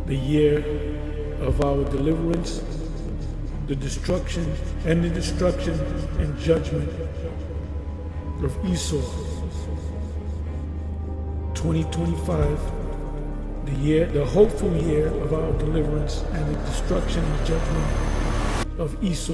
the year of our deliverance, the destruction and judgment of Esau. 2025, the hopeful year of our deliverance and the destruction and judgment of Esau.